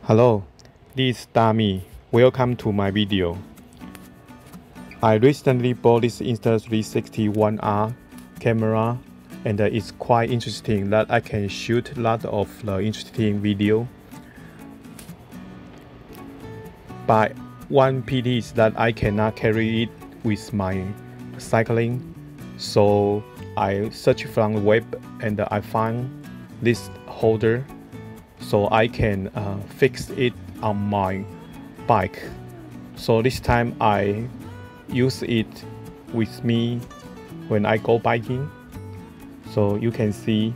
Hello, this is Dami. Welcome to my video. I recently bought this Insta360 One R camera, and it's quite interesting that I can shoot a lot of the interesting video. But one pity is that I cannot carry it with my cycling, so I searched from the web and I found this holder, so I can fix it on my bike. So this time I use it with me when I go biking. So you can see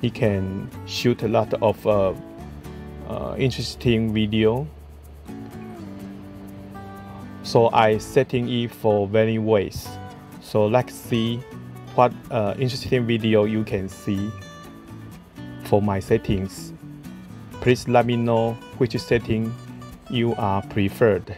it can shoot a lot of interesting video. So I setting it for many ways. So let's see what interesting video you can see for my settings. Please let me know which setting you are preferred.